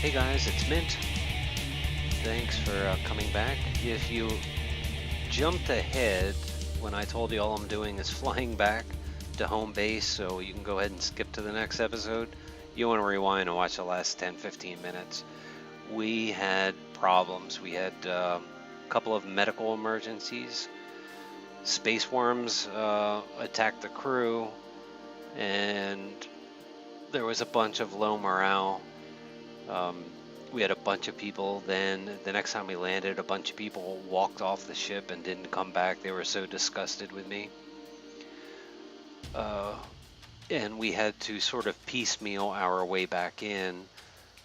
Hey guys, it's Mint. Thanks for coming back. If you jumped ahead when I told you all I'm doing is flying back to home base, so you can go ahead and skip to the next episode, you want to rewind and watch the last 10-15 minutes. We had problems. We had a couple of medical emergencies. Space worms attacked the crew, and there was a bunch of low morale. We had a bunch of people. Then the next time we landed, a bunch of people walked off the ship and didn't come back. They were so disgusted with me. And we had to sort of piecemeal our way back in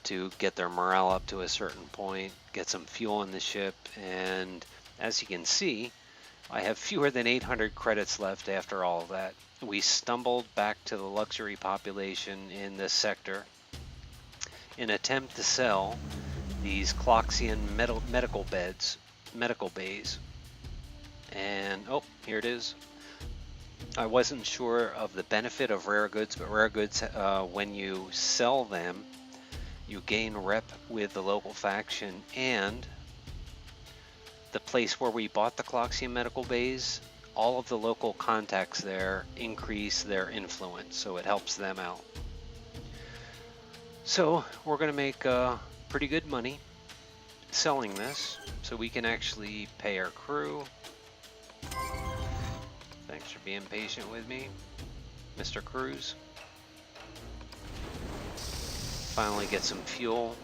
to get their morale up to a certain point, get some fuel in the ship, and as you can see, I have fewer than 800 credits left after all of that. We stumbled back to the luxury population in this sector in an attempt to sell these Cloxian medical bays. And oh, here it is. I wasn't sure of the benefit of rare goods, but rare goods, when you sell them, you gain rep with the local faction, and the place where we bought the Cloxian medical bays, all of the local contacts there increase their influence, so it helps them out. So we're going to make pretty good money selling this, so we can actually pay our crew. Thanks for being patient with me, Mr. Cruz. Finally get some fuel.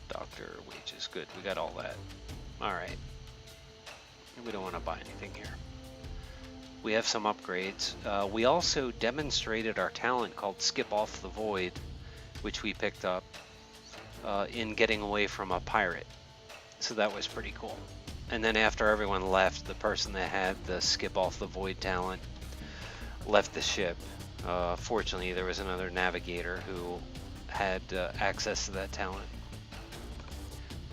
Doctor wages, good, we got all that. Alright. We don't want to buy anything here. We have some upgrades. We also demonstrated our talent called Skip Off the Void, which we picked up in getting away from a pirate. So that was pretty cool. And then after everyone left, the person that had the Skip Off the Void talent left the ship. Fortunately, there was another navigator who had access to that talent.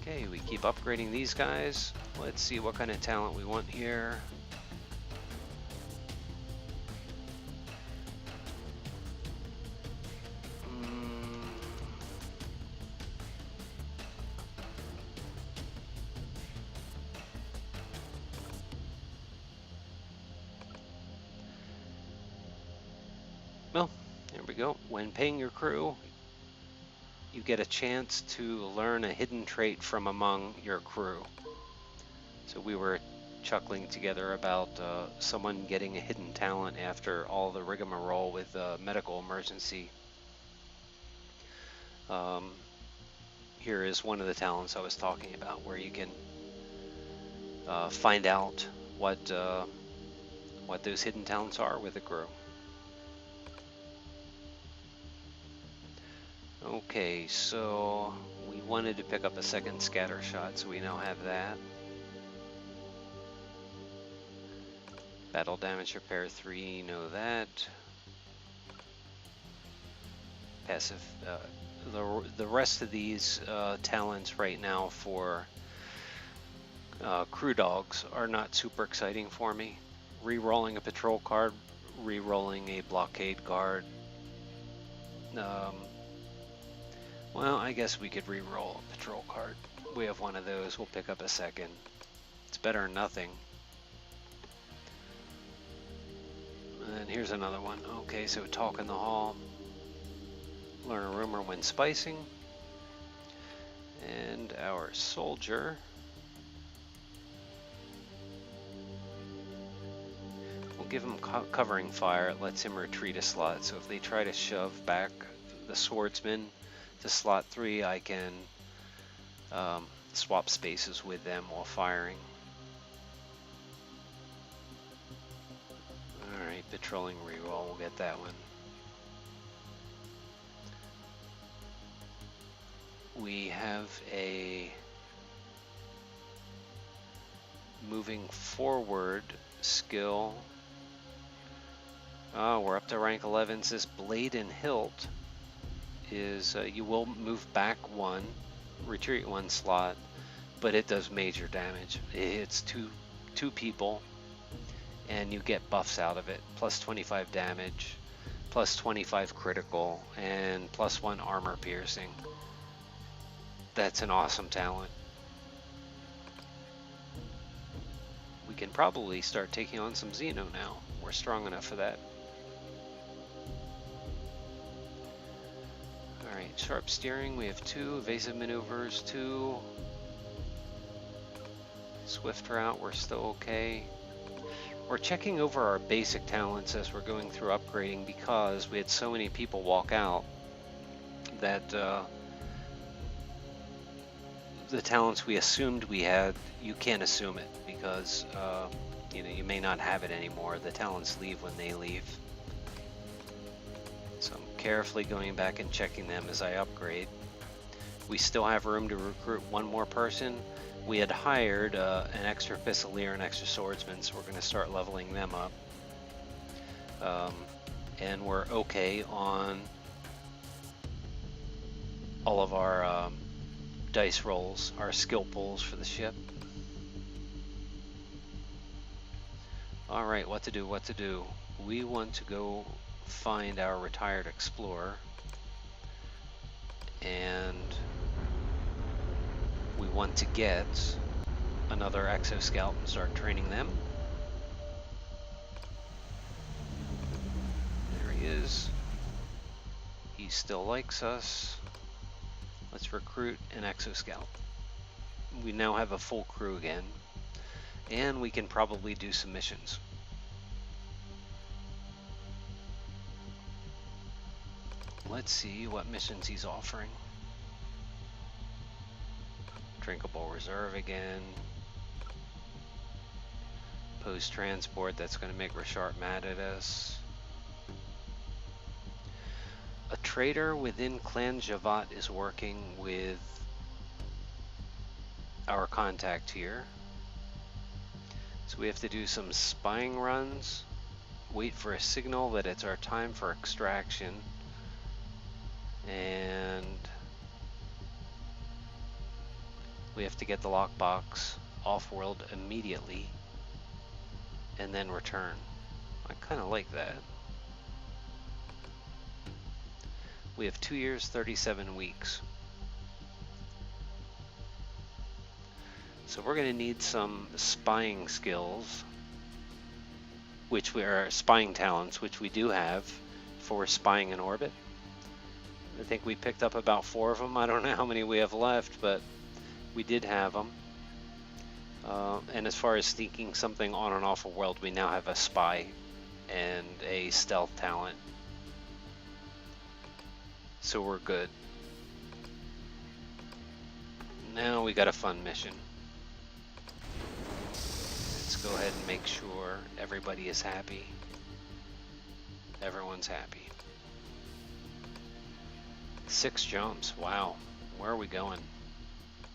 Okay, we keep upgrading these guys. Let's see what kind of talent we want here. Well, there we go. When paying your crew, you get a chance to learn a hidden trait from among your crew. So we were chuckling together about someone getting a hidden talent after all the rigmarole with medical emergency. Here is one of the talents I was talking about, where you can find out what those hidden talents are with the crew. Okay, so we wanted to pick up a second scatter shot, so we now have that. Battle damage repair 3, know that. Passive, the rest of these talents right now for crew dogs are not super exciting for me. Re-rolling a patrol card, re-rolling a blockade guard. Well, I guess we could re-roll a patrol card. We have one of those. We'll pick up a second. It's better than nothing. And here's another one. Okay, so talk in the hall. Learn a rumor when spicing. And our soldier. We'll give him covering fire. It lets him retreat a slot. So if they try to shove back the swordsman to slot 3, I can swap spaces with them while firing. Alright, patrolling reroll, we'll get that one. We have a moving forward skill. Oh, we're up to rank 11. This blade and hilt is you will move back 1, retreat 1 slot, but it does major damage. It hits two people, and you get buffs out of it, plus 25 damage, plus 25 critical, and plus 1 armor piercing. That's an awesome talent. We can probably start taking on some Xeno now. We're strong enough for that. Alright, sharp steering, we have 2 evasive maneuvers, 2 swift route, we're still okay. We're checking over our basic talents as we're going through upgrading because we had so many people walk out that the talents we assumed we had, you can't assume it because you know, you may not have it anymore. The talents leave when they leave. So I'm carefully going back and checking them as I upgrade. We still have room to recruit 1 more person. We had hired an extra Fusilier and extra swordsman, so we're going to start leveling them up. And we're okay on all of our dice rolls, our skill pulls for the ship. All right, what to do, what to do. We want to go find our retired explorer, and we want to get another exoscout and start training them. There he is. He still likes us. Let's recruit an exoscout. We now have a full crew again, and we can probably do some missions. Let's see what missions he's offering. Drinkable reserve again. Post transport, that's going to make Rashart mad at us. A trader within Clan Javat is working with our contact here. So we have to do some spying runs, wait for a signal that it's our time for extraction, and we have to get the lockbox off-world immediately and then return. I kind of like that. We have 2 years, 37 weeks. So we're going to need some spying skills, which we are spying talents, which we do have for spying in orbit. I think we picked up about 4 of them. I don't know how many we have left, but we did have them. And as far as sneaking something on and off a world, we now have a spy and a stealth talent. So we're good. Now we got a fun mission. Let's go ahead and make sure everybody is happy. Everyone's happy. 6 jumps, wow. Where are we going?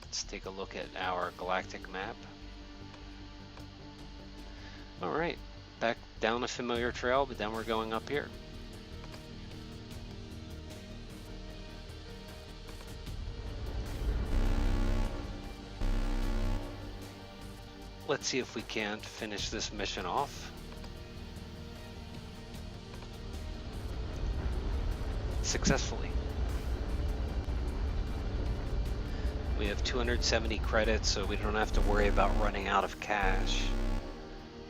Let's take a look at our galactic map. Alright, back down a familiar trail, but then we're going up here. Let's see if we can't finish this mission off. Successfully. We have 270 credits, so we don't have to worry about running out of cash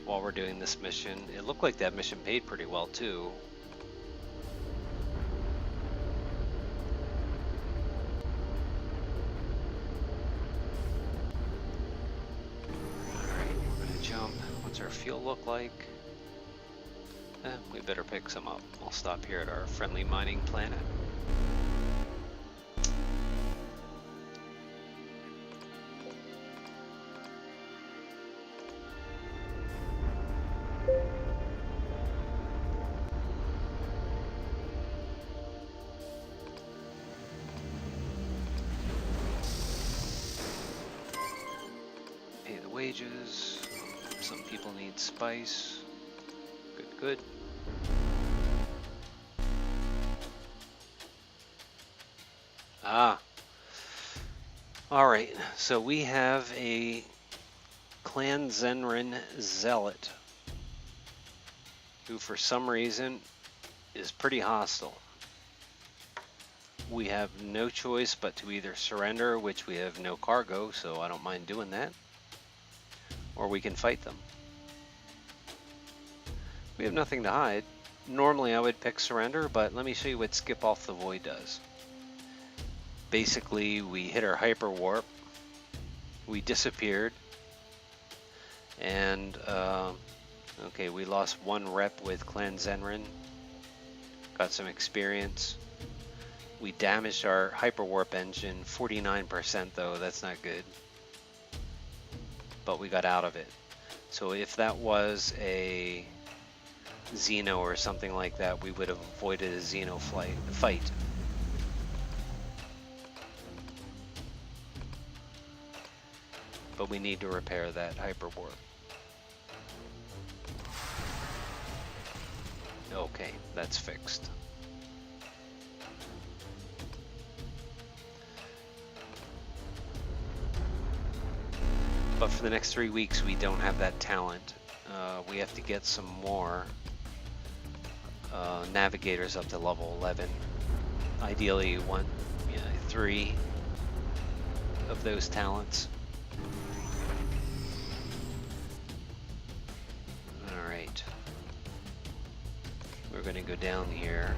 while we're doing this mission. It looked like that mission paid pretty well too. Alright, we're gonna jump. What's our fuel look like? We better pick some up. We'll stop here at our friendly mining planet. Pay the wages. Some people need spice. Good, good. Ah. Alright, so we have a Clan Zenrin Zealot who for some reason is pretty hostile. We have no choice but to either surrender, which we have no cargo, so I don't mind doing that, or we can fight them. We have nothing to hide. Normally I would pick surrender, but let me show you what skip off the void does. Basically, we hit our hyper warp, we disappeared, and okay, we lost 1 rep with Clan Zenrin, got some experience. We damaged our hyperwarp engine 49% though, that's not good. But we got out of it. So if that was a Xeno or something like that, we would have avoided a Xeno fight. But we need to repair that hyperwarp. Okay, that's fixed. But for the next 3 weeks, we don't have that talent. We have to get some more navigators up to level 11. Ideally, 3 of those talents. All right. We're going to go down here.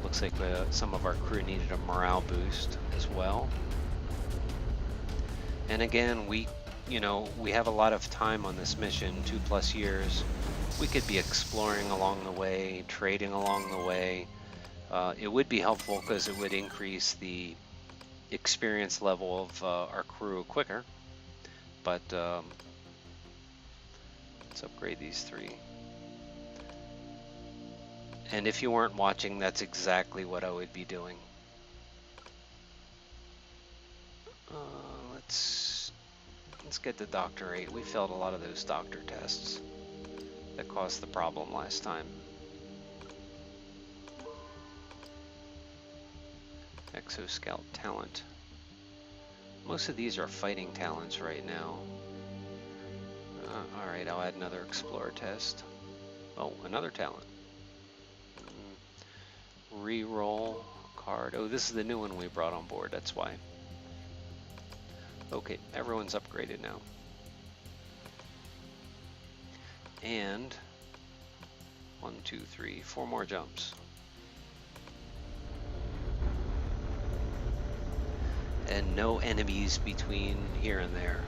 Looks like some of our crew needed a morale boost as well. And again, we have a lot of time on this mission, 2+ years. We could be exploring along the way, trading along the way. It would be helpful because it would increase the experience level of our crew quicker. But let's upgrade these 3. And if you weren't watching, that's exactly what I would be doing. Let's get to Doctor 8. We failed a lot of those doctor tests that caused the problem last time. Exoscout talent. Most of these are fighting talents right now. Alright, I'll add another Explorer test. Oh, another talent. Reroll card. Oh, this is the new one we brought on board, that's why. Okay, everyone's upgraded now. And 1, 2, 3, 4 more jumps. And no enemies between here and there.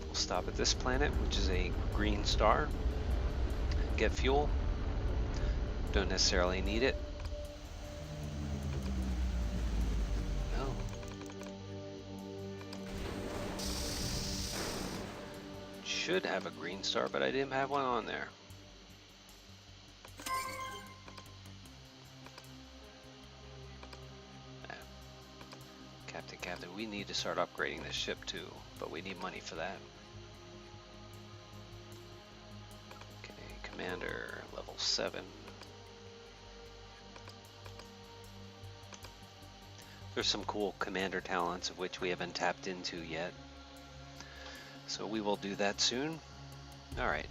We'll stop at this planet, which is a green star. Get fuel. Don't necessarily need it. No. Should have a green star, but I didn't have one on there. Captain, we need to start upgrading this ship too, but we need money for that. Okay, Commander, level 7. There's some cool commander talents of which we haven't tapped into yet. So we will do that soon. Alright.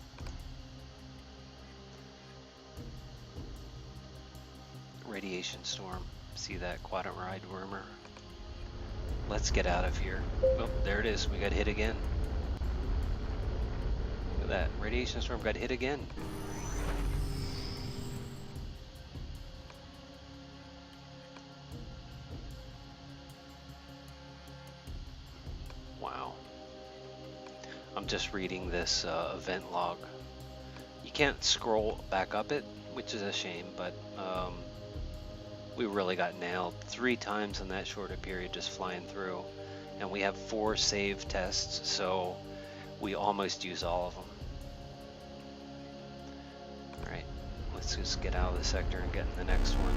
Radiation storm. See that quadrant ride rumor? Let's get out of here. Oh, there it is. We got hit again. Look at that. Radiation storm got hit again. Wow. I'm just reading this event log. You can't scroll back up it, which is a shame, but we really got nailed 3 times in that short a period just flying through. And we have 4 save tests, so we almost use all of them. Alright, let's just get out of the sector and get in the next one.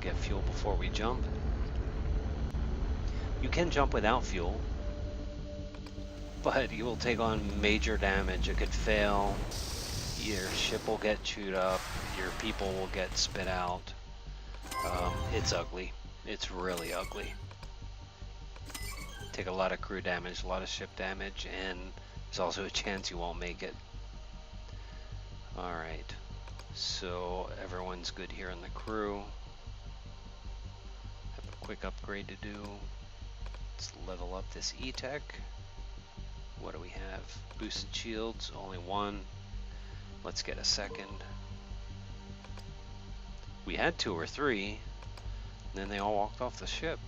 get fuel before we jump. You can jump without fuel, but you will take on major damage. It could fail, your ship will get chewed up, your people will get spit out. It's ugly. It's really ugly. Take a lot of crew damage, a lot of ship damage, and there's also a chance you won't make it. Alright, so everyone's good here in the crew. Have a quick upgrade to do. Let's level up this E-Tech. What do we have? Boosted shields, only one. Let's get a second. We had 2 or 3, and then they all walked off the ship.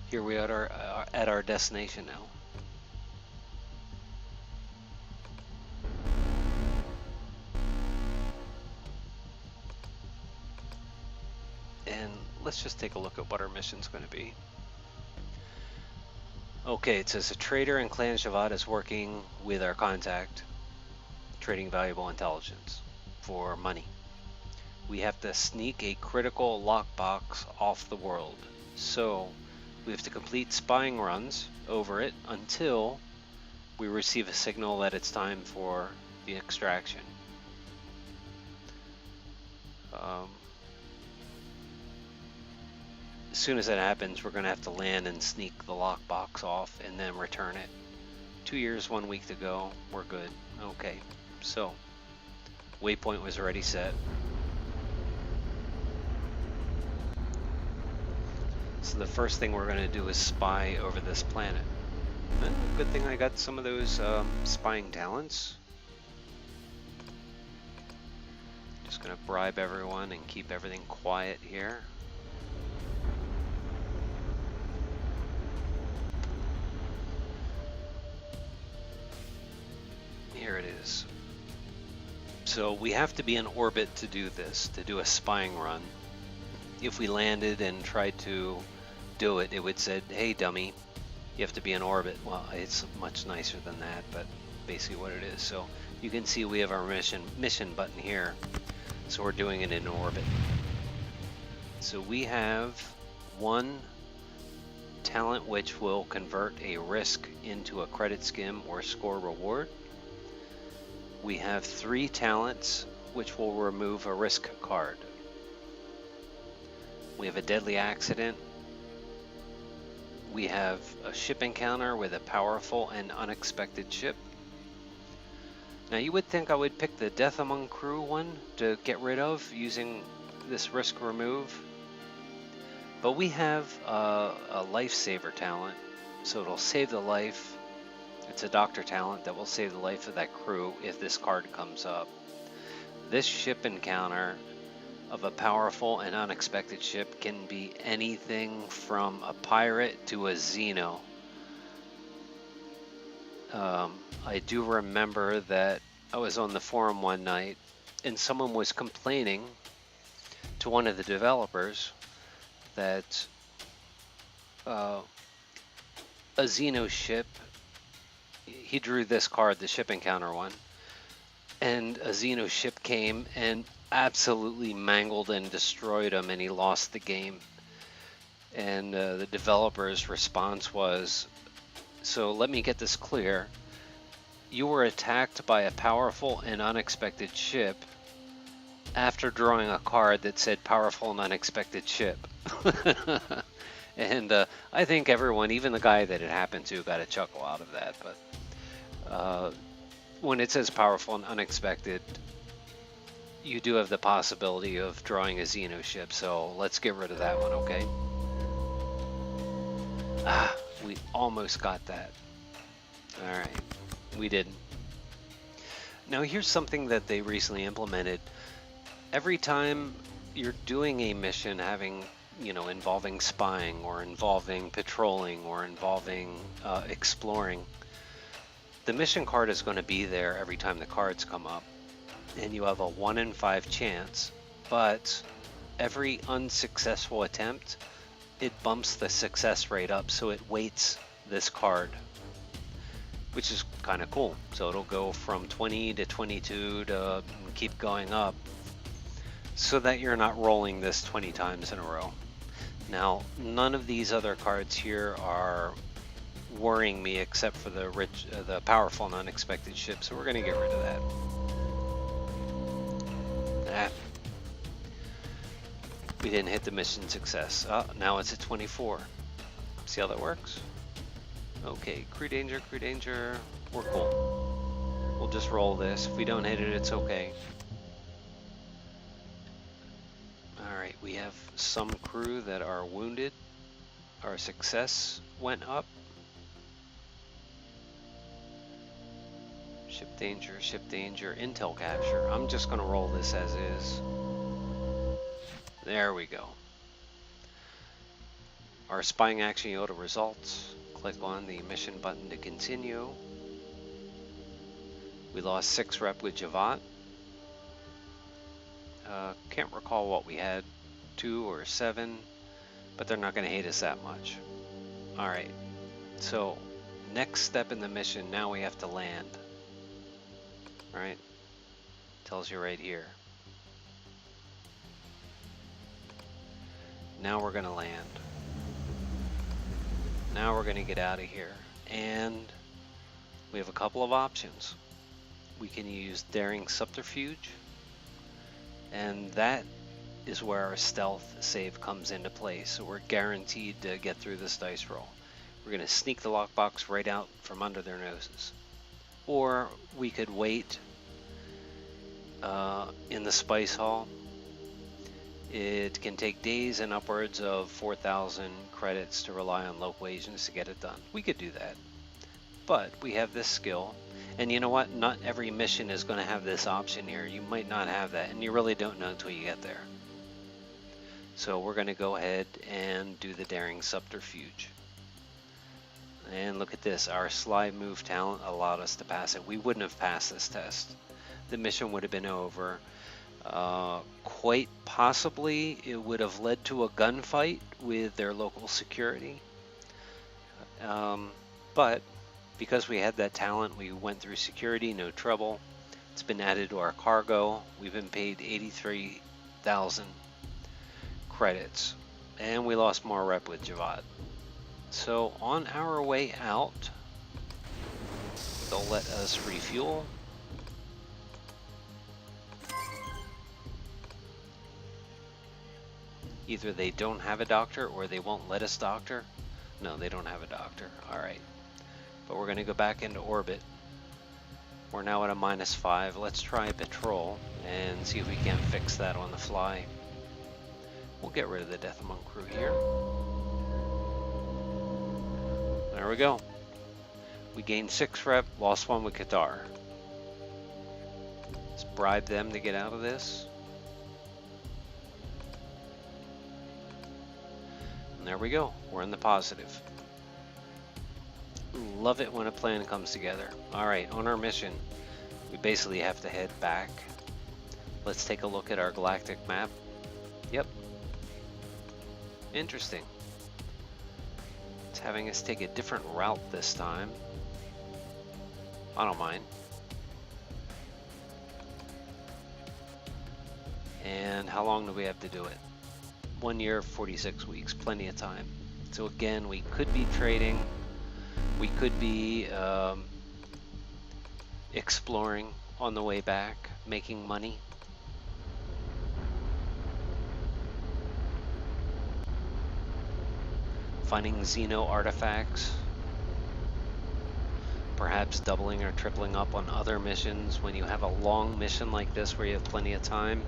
Here we are at our destination now. And let's just take a look at what our mission's going to be. Okay, it says a trader in Clan Javad is working with our contact, trading valuable intelligence for money. We have to sneak a critical lockbox off the world. So we have to complete spying runs over it until we receive a signal that it's time for the extraction. As soon as that happens, we're going to have to land and sneak the lockbox off and then return it. 2 years, 1 week to go. We're good. Okay, so waypoint was already set. So the first thing we're going to do is spy over this planet. Good thing I got some of those spying talents. Just going to bribe everyone and keep everything quiet here. Here it is. So we have to be in orbit to do this, to do a spying run. If we landed and tried to do it, it would say, hey dummy, you have to be in orbit. Well, it's much nicer than that, but basically what it is. So you can see we have our mission button here. So we're doing it in orbit. So we have 1 talent which will convert a risk into a credit skim or score reward. We have 3 talents which will remove a risk card. We have a deadly accident. We have a ship encounter with a powerful and unexpected ship. Now you would think I would pick the Death Among Crew one to get rid of using this risk remove. But we have a lifesaver talent, so it'll save the life. It's a doctor talent that will save the life of that crew if this card comes up. This ship encounter of a powerful and unexpected ship can be anything from a pirate to a Xeno. I do remember that I was on the forum one night and someone was complaining to one of the developers that a Xeno ship, he drew this card, the ship encounter one, and a Xeno ship came and absolutely mangled and destroyed him, and he lost the game. And the developer's response was, so let me get this clear. You were attacked by a powerful and unexpected ship after drawing a card that said powerful and unexpected ship. And I think everyone, even the guy that it happened to, got a chuckle out of that. But when it says powerful and unexpected, you do have the possibility of drawing a Xeno ship, so let's get rid of that one, okay? Ah, we almost got that. Alright, we didn't. Now here's something that they recently implemented. Every time you're doing a mission involving spying or involving patrolling or involving exploring, the mission card is going to be there every time the cards come up. and you have a 1 in 5 chance, but every unsuccessful attempt, it bumps the success rate up, so it weights this card, which is kind of cool. So it'll go from 20 to 22 to keep going up, so that you're not rolling this 20 times in a row. Now, none of these other cards here are worrying me except for the powerful and unexpected ship, so we're going to get rid of that. We didn't hit the mission success. Now it's at 24. See how that works? Okay, crew danger, crew danger. We're cool. We'll just roll this. If we don't hit it, it's okay. Alright, we have some crew that are wounded. Our success went up. Ship danger, intel capture. I'm just going to roll this as is. There we go. Our spying action yielded results. Click on the mission button to continue. We lost 6 rep with Javat. Can't recall what we had, 2 or 7, but they're not going to hate us that much. Alright, so next step in the mission, now we have to land. Alright, tells you right here. Now we're going to land. Now we're going to get out of here. And we have a couple of options. We can use Daring Subterfuge, and that is where our stealth save comes into play. So we're guaranteed to get through this dice roll. We're going to sneak the lockbox right out from under their noses. Or we could wait in the Spice Hall. It can take days and upwards of 4,000 credits to rely on local agents to get it done. We could do that. But we have this skill. And you know what? Not every mission is going to have this option here. You might not have that, and you really don't know until you get there. So we're going to go ahead and do the Daring Subterfuge. And look at this. Our slide move talent allowed us to pass it. We wouldn't have passed this test. The mission would have been over. Quite possibly it would have led to a gunfight with their local security. But because we had that talent, we went through security, no trouble. It's been added to our cargo. We've been paid 83,000 credits, and we lost more rep with Javad. So on our way out, they'll let us refuel. Either they don't have a doctor or they won't let us doctor. No, they don't have a doctor. All right. But we're going to go back into orbit. We're now at a -5. Let's try patrol and see if we can't fix that on the fly. We'll get rid of the Death Among crew here. There we go. We gained 6 rep, lost 1 with Qatar. Let's bribe them to get out of this. And there we go. We're in the positive. Love it when a plan comes together. Alright, on our mission, we basically have to head back. Let's take a look at our galactic map. Yep. Interesting. It's having us take a different route this time. I don't mind. And how long do we have to do it? 1 year, 46 weeks, plenty of time. So again, we could be trading. We could be exploring on the way back, making money. Finding Xeno artifacts. Perhaps doubling or tripling up on other missions. When you have a long mission like this where you have plenty of time,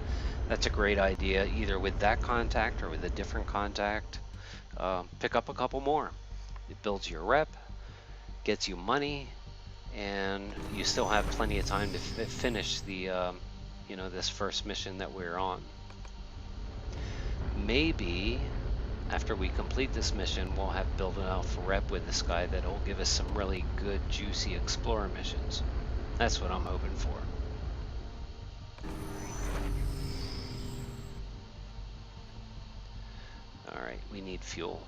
that's a great idea, either with that contact or with a different contact. Pick up a couple more. It builds your rep, gets you money, and you still have plenty of time to finish the this first mission that we're on. Maybe after we complete this mission, we'll have built enough rep with this guy that will give us some really good, juicy explorer missions. That's what I'm hoping for. Alright, we need fuel.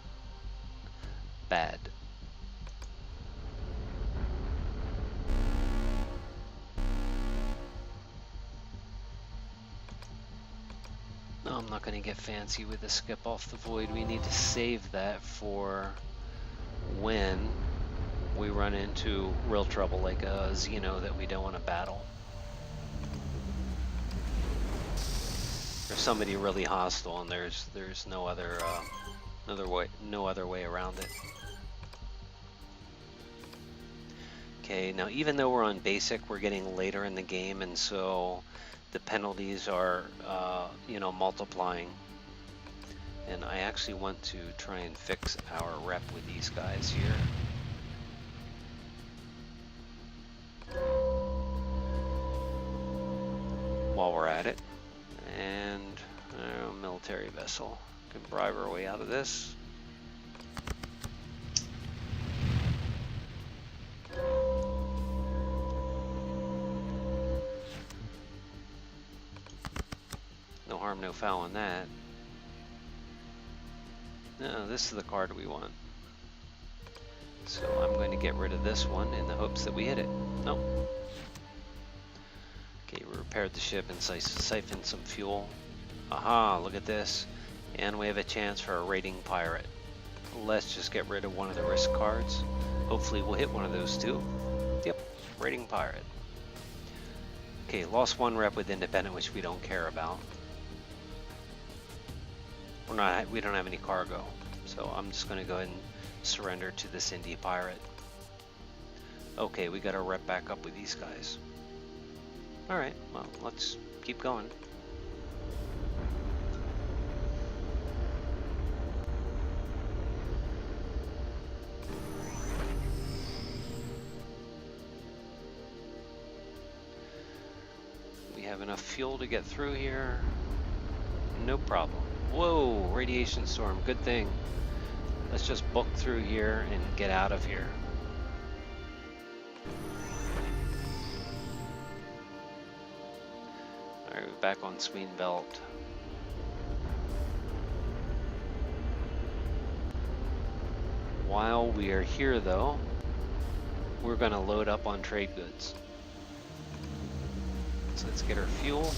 Bad. No, I'm not going to get fancy with the skip off the void. We need to save that for when we run into real trouble, like a Xeno that we don't want to battle. Or somebody really hostile, and there's no other way around it. Okay, now even though we're on basic, we're getting later in the game, and so the penalties are, multiplying. And I actually want to try and fix our rep with these guys here. While we're at it. And military vessel. Can bribe our way out of this. No harm, no foul in that. No, this is the card we want. So I'm going to get rid of this one in the hopes that we hit it. Nope. Okay, we repaired the ship and siphoned some fuel. Aha, look at this. And we have a chance for a raiding pirate. Let's just get rid of one of the risk cards. Hopefully we'll hit one of those two. Yep, raiding pirate. Okay, lost one rep with independent, which we don't care about. We don't have any cargo, so I'm just going to go ahead and surrender to this indie pirate. Okay, we got to rep back up with these guys. Alright, well, let's keep going. We have enough fuel to get through here. No problem. Whoa, radiation storm, good thing. Let's just book through here and get out of here. Alright, we're back on Sween Belt. While we are here though, we're going to load up on trade goods. So let's get our fuel.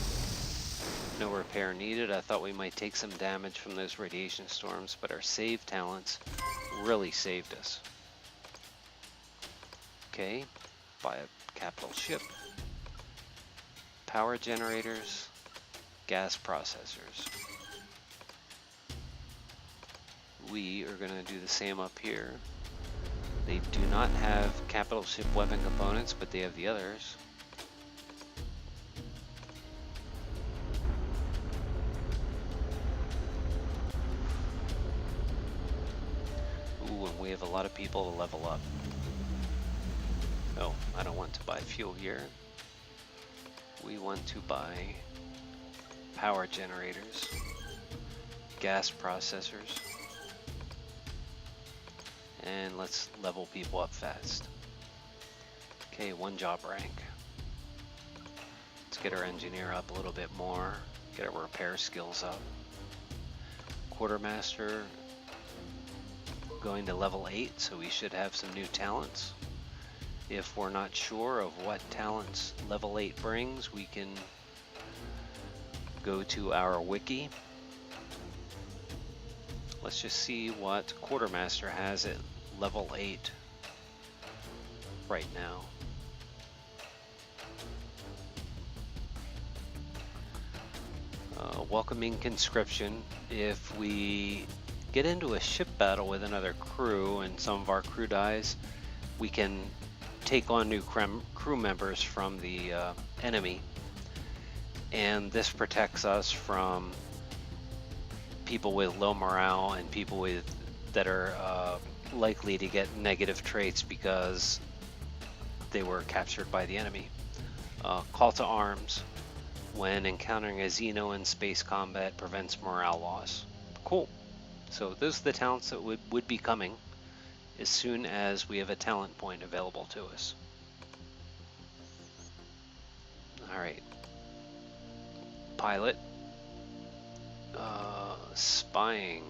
No repair needed. I thought we might take some damage from those radiation storms, but our save talents really saved us. Okay, buy a capital ship. Power generators, gas processors. We are going to do the same up here. They do not have capital ship weapon components, but they have the others. Ooh, and we have a lot of people to level up. Oh, I don't want to buy fuel here. We want to buy power generators, gas processors, and let's level people up fast. Okay, one job rank. Let's get our engineer up a little bit more, get our repair skills up. Quartermaster going to level 8, so we should have some new talents. If we're not sure of what talents level 8 brings, we can go to our wiki. Let's just see what Quartermaster has at level 8 right now. Welcoming conscription. If we get into a ship battle with another crew and some of our crew dies, we can take on new crew members from the enemy, and this protects us from people with low morale and people that are likely to get negative traits because they were captured by the enemy. Call to arms. When encountering a Xeno in space combat, prevents morale loss. Cool. So those are the talents that would be coming as soon as we have a talent point available to us. Alright. Pilot. Spying.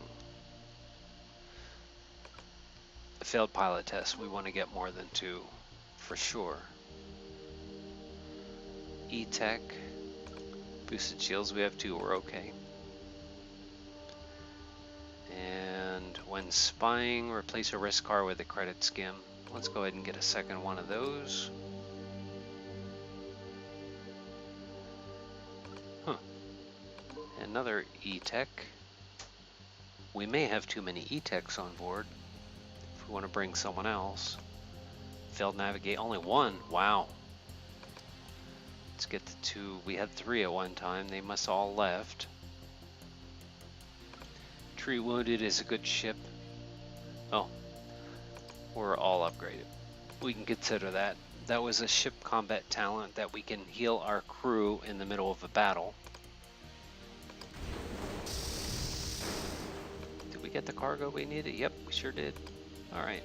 failed pilot test. We want to get more than 2 for sure. E-Tech, boosted shields, we have 2, we're okay. And when spying, replace a risk car with a credit skim. Let's go ahead and get a second one of those. Huh. Another E-Tech. We may have too many E-Techs on board if we want to bring someone else. Failed navigate, only 1, wow. Let's get to 2, we had 3 at one time, they must all left. Tree Wounded is a good ship. Oh, we're all upgraded. We can consider that. That was a ship combat talent that we can heal our crew in the middle of a battle. Did we get the cargo we needed? Yep, we sure did. All right,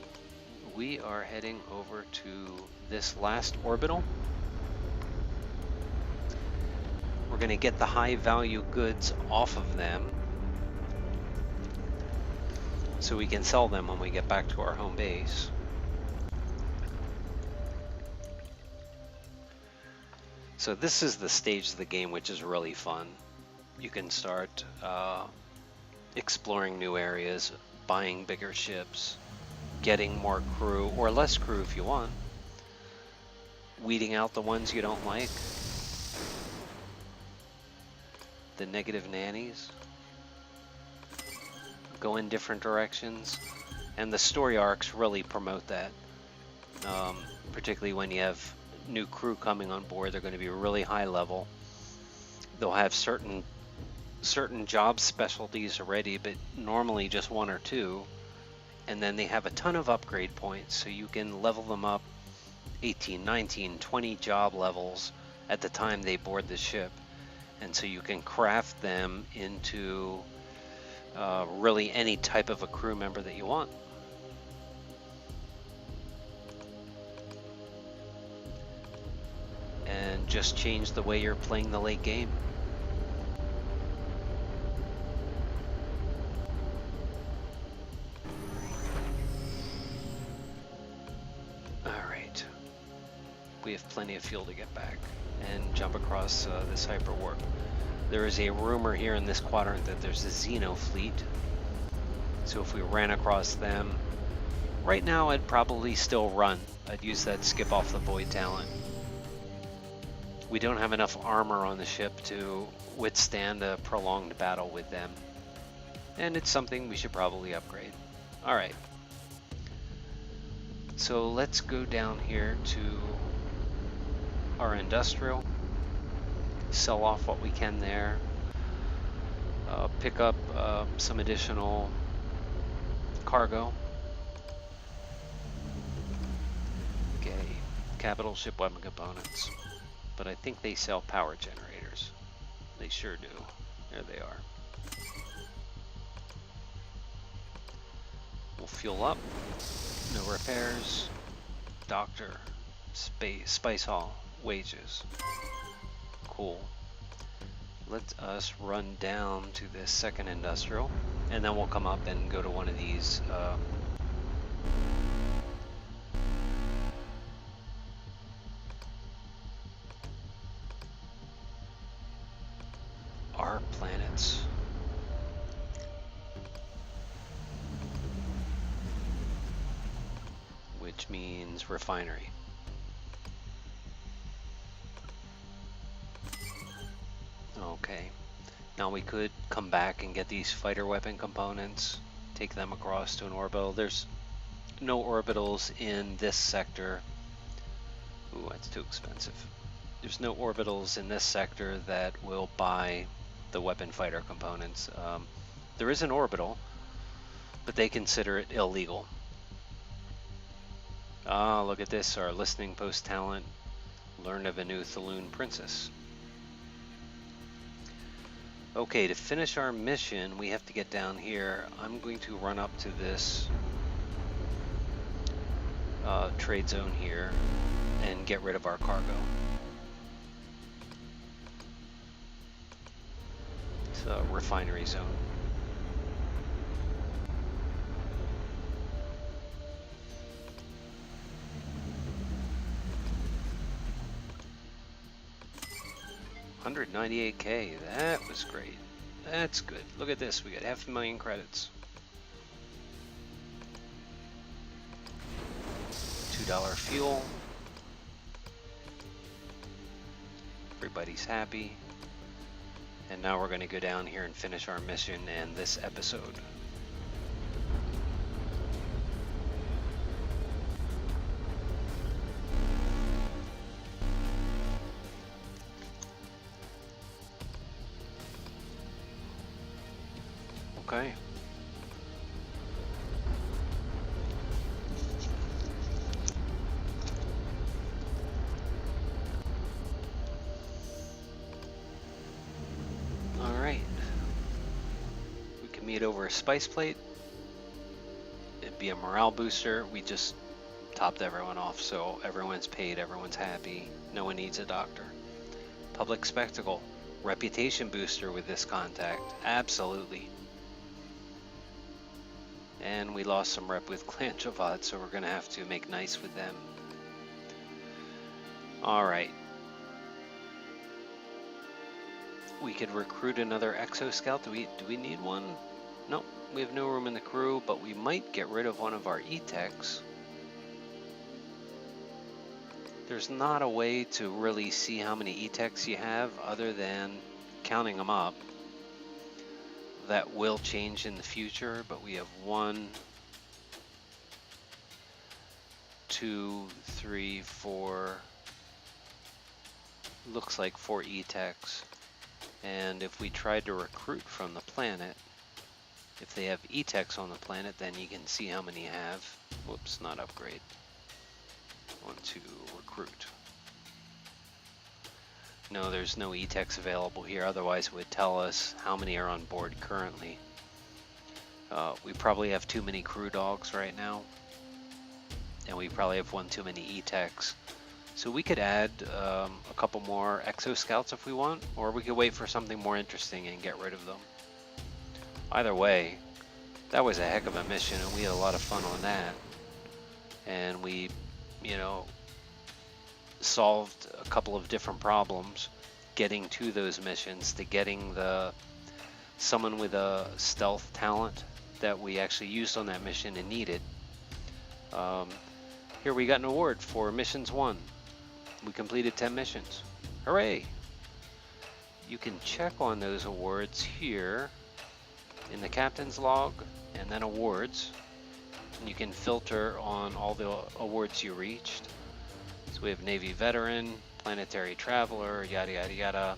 we are heading over to this last orbital. We're going to get the high value goods off of them so we can sell them when we get back to our home base. So this is the stage of the game which is really fun. You can start exploring new areas, buying bigger ships, getting more crew, or less crew if you want, weeding out the ones you don't like, the negative nannies, go in different directions, and the story arcs really promote that. Particularly when you have new crew coming on board, they're going to be really high level. They'll have certain job specialties already, but normally just 1 or 2, and then they have a ton of upgrade points, so you can level them up 18, 19, 20 job levels at the time they board the ship, and so you can craft them into really any type of a crew member that you want. And just change the way you're playing the late game. Alright. We have plenty of fuel to get back and jump across this hyperwarp. There is a rumor here in this quadrant that there's a Xeno fleet. So if we ran across them, right now I'd probably still run. I'd use that skip off the void talent. We don't have enough armor on the ship to withstand a prolonged battle with them. And it's something we should probably upgrade. Alright. So let's go down here to our industrial. Sell off what we can there. Pick up some additional cargo. Okay, capital ship weapon components. But I think they sell power generators. They sure do. There they are. We'll fuel up. No repairs. Doctor. Spice hall. Wages. Cool. Let us run down to this second industrial, and then we'll come up and go to one of these our planets. Which means refinery. Okay, now we could come back and get these fighter weapon components, take them across to an orbital. There's no orbitals in this sector. Ooh, that's too expensive. There's no orbitals in this sector that will buy the weapon fighter components. There is an orbital, but they consider it illegal. Ah, look at this, our listening post talent. Learned of a new Thaloon princess. Okay, to finish our mission, we have to get down here. I'm going to run up to this trade zone here and get rid of our cargo. It's a refinery zone. 198K. That was great. That's good. Look at this. We got 500,000 credits. $2 fuel. Everybody's happy. And now we're going to go down here and finish our mission and this episode. Okay. All right. We can meet over a spice plate. It'd be a morale booster. We just topped everyone off, so everyone's paid, everyone's happy. No one needs a doctor. Public spectacle. Reputation booster with this contact. Absolutely. And we lost some rep with Clan Javad, so we're going to have to make nice with them. Alright. We could recruit another Exo Scout. Do we need one? Nope, we have no room in the crew, but we might get rid of one of our E-Techs. There's not a way to really see how many E-Techs you have other than counting them up. That will change in the future, but we have 1, 2, 3, 4, looks like 4 E-Techs. And if we tried to recruit from the planet, if they have E-Techs on the planet, then you can see how many you have. Whoops, not upgrade. Want to recruit. No, there's no E-Techs available here, otherwise it would tell us how many are on board currently. We probably have too many crew dogs right now, and we probably have one too many E-Techs. So we could add a couple more Exo Scouts if we want, or we could wait for something more interesting and get rid of them. Either way, that was a heck of a mission, and we had a lot of fun on that. And we, solved a couple of different problems getting to those missions, to getting someone with a stealth talent that we actually used on that mission and needed. Here we got an award for missions 1. We completed 10 missions. Hooray! You can check on those awards here in the captain's log and then awards. And you can filter on all the awards you reached. So we have Navy Veteran, Planetary Traveler, yada yada yada.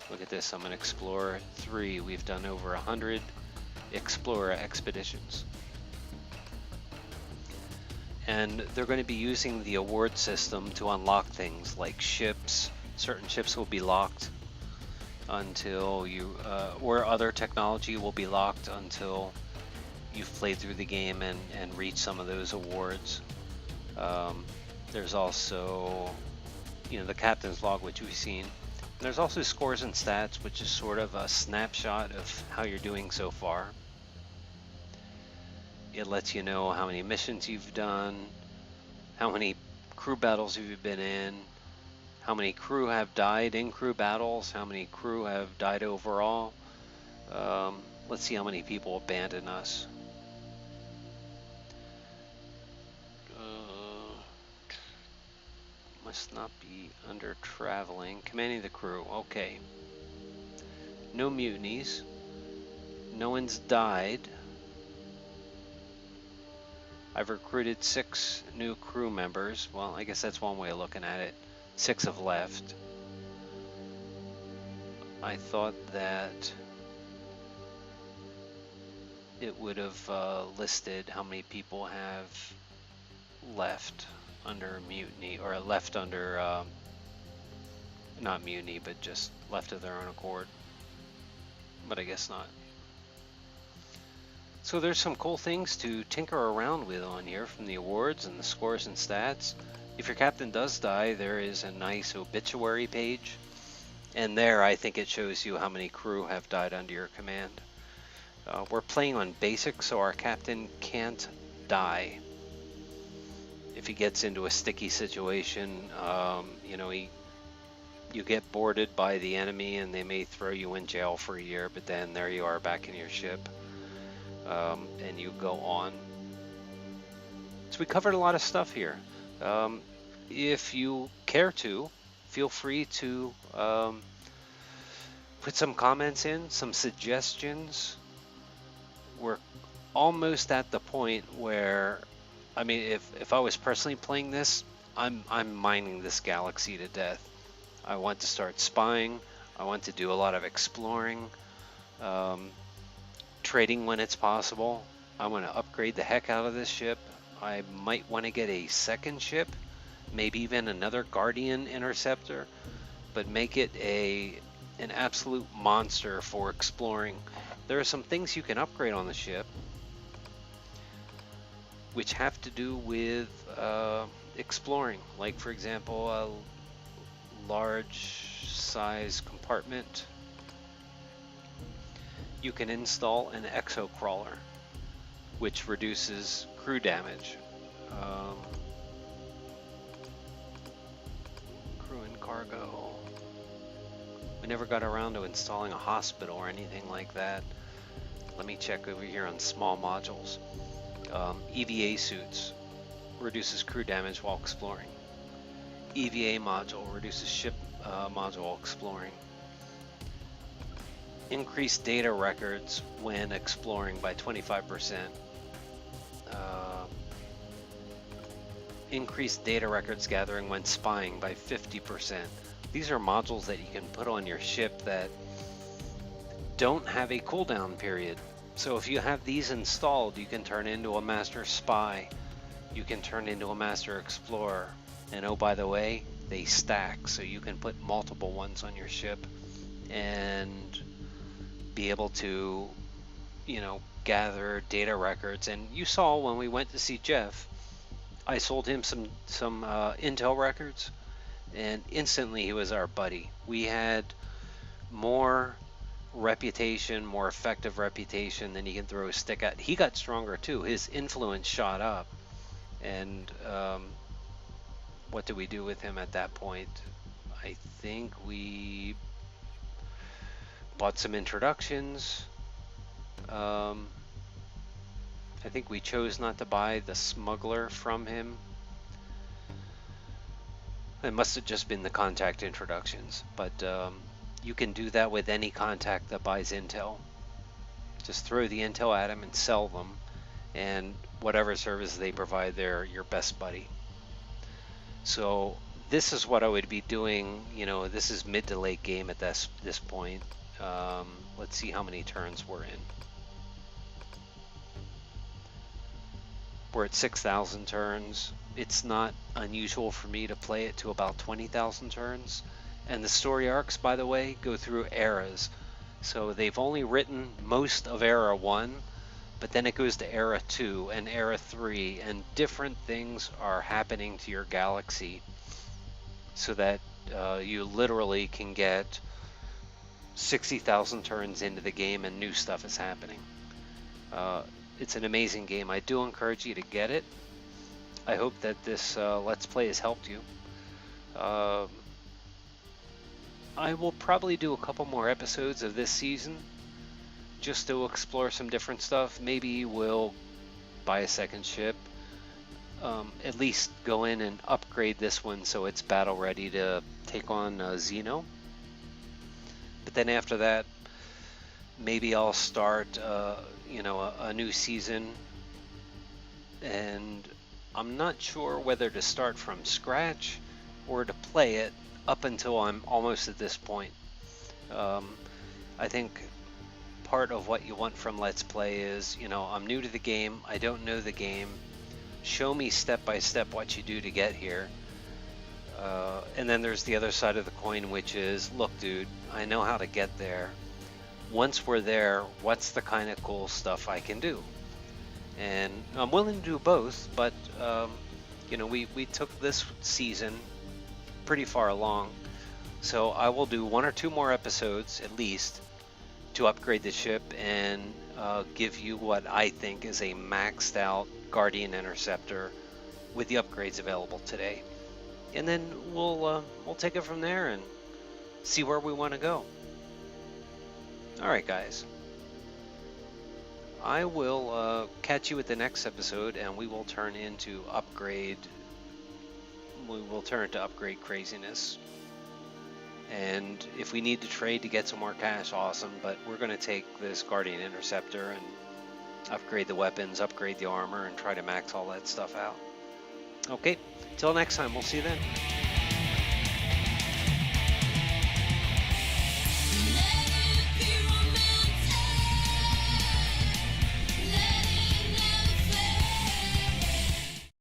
Look at this, I'm an Explorer 3. We've done over 100 Explorer expeditions. And they're going to be using the award system to unlock things like ships. Certain ships will be locked until you, or other technology will be locked until you've played through the game and reached some of those awards. There's also, the captain's log, which we've seen. There's also scores and stats, which is sort of a snapshot of how you're doing so far. It lets you know how many missions you've done, how many crew battles you've been in, how many crew have died in crew battles, how many crew have died overall. Let's see how many people abandon us. Must not be under traveling. Commanding the crew, okay. No mutinies. No one's died. I've recruited 6 new crew members. Well, I guess that's one way of looking at it. 6 have left. I thought that it would have listed how many people have left under mutiny, or left under, not mutiny, but just left of their own accord. But I guess not. So there's some cool things to tinker around with on here from the awards and the scores and stats. If your captain does die, there is a nice obituary page. And there, I think it shows you how many crew have died under your command. We're playing on basic, so our captain can't die. If he gets into a sticky situation, you you get boarded by the enemy and they may throw you in jail for a year, but then there you are back in your ship, and you go on. So we covered a lot of stuff here. If you care to, feel free to put some comments in, some suggestions. We're almost at the point where, I mean, if I was personally playing this, I'm mining this galaxy to death. I want to start spying. I want to do a lot of exploring, trading when it's possible. I want to upgrade the heck out of this ship. I might want to get a second ship, maybe even another Guardian Interceptor, but make it an absolute monster for exploring. There are some things you can upgrade on the ship which have to do with exploring, like for example a large size compartment. You can install an exo crawler which reduces crew damage. Crew and cargo. We never got around to installing a hospital or anything like that. Let me check over here on small modules. EVA suits reduces crew damage while exploring. EVA module reduces ship module while exploring. Increase data records when exploring by 25%. Increase data records gathering when spying by 50%. These are modules that you can put on your ship that don't have a cooldown period. So if you have these installed, you can turn into a master spy. You can turn into a master explorer. And oh, by the way, they stack, so you can put multiple ones on your ship and be able to, you know, gather data records. And you saw when we went to see Jeff, I sold him some intel records, and instantly he was our buddy. We had more reputation, more effective reputation than he can throw a stick at. He got stronger too. His influence shot up. And what did we do with him at that point? I think we bought some introductions. I think we chose not to buy the smuggler from him. It must have just been the contact introductions, but you can do that with any contact that buys intel. Just throw the intel at him and sell them, and whatever service they provide, they're your best buddy. So this is what I would be doing. You know, this is mid to late game at this point. Let's see how many turns we're in. We're at 6,000 turns. It's not unusual for me to play it to about 20,000 turns. And the story arcs, by the way, go through eras. So they've only written most of Era 1, but then it goes to Era 2 and Era 3, and different things are happening to your galaxy so that you literally can get 60,000 turns into the game and new stuff is happening. It's an amazing game. I do encourage you to get it. I hope that this Let's Play has helped you. I will probably do a couple more episodes of this season just to explore some different stuff. Maybe we'll buy a second ship. At least go in and upgrade this one so it's battle ready to take on Xeno. But then after that, maybe I'll start you know, a new season, and I'm not sure whether to start from scratch or to play it up until I'm almost at this point. I think part of what you want from Let's Play is, you know, I'm new to the game, I don't know the game, show me step by step what you do to get here. And then there's the other side of the coin, which is, look dude, I know how to get there. Once we're there, what's the kind of cool stuff I can do? And I'm willing to do both, but you know, we took this season pretty far along, so I will do 1 or 2 more episodes at least to upgrade the ship and give you what I think is a maxed out Guardian Interceptor with the upgrades available today. And then we'll take it from there and see where we want to go. All right, guys. I will catch you at the next episode, and we will turn into upgrade. We will turn to upgrade craziness. And if we need to trade to get some more cash, awesome. But we're going to take this Guardian Interceptor and upgrade the weapons, upgrade the armor, and try to max all that stuff out. Okay, till next time, we'll see you then.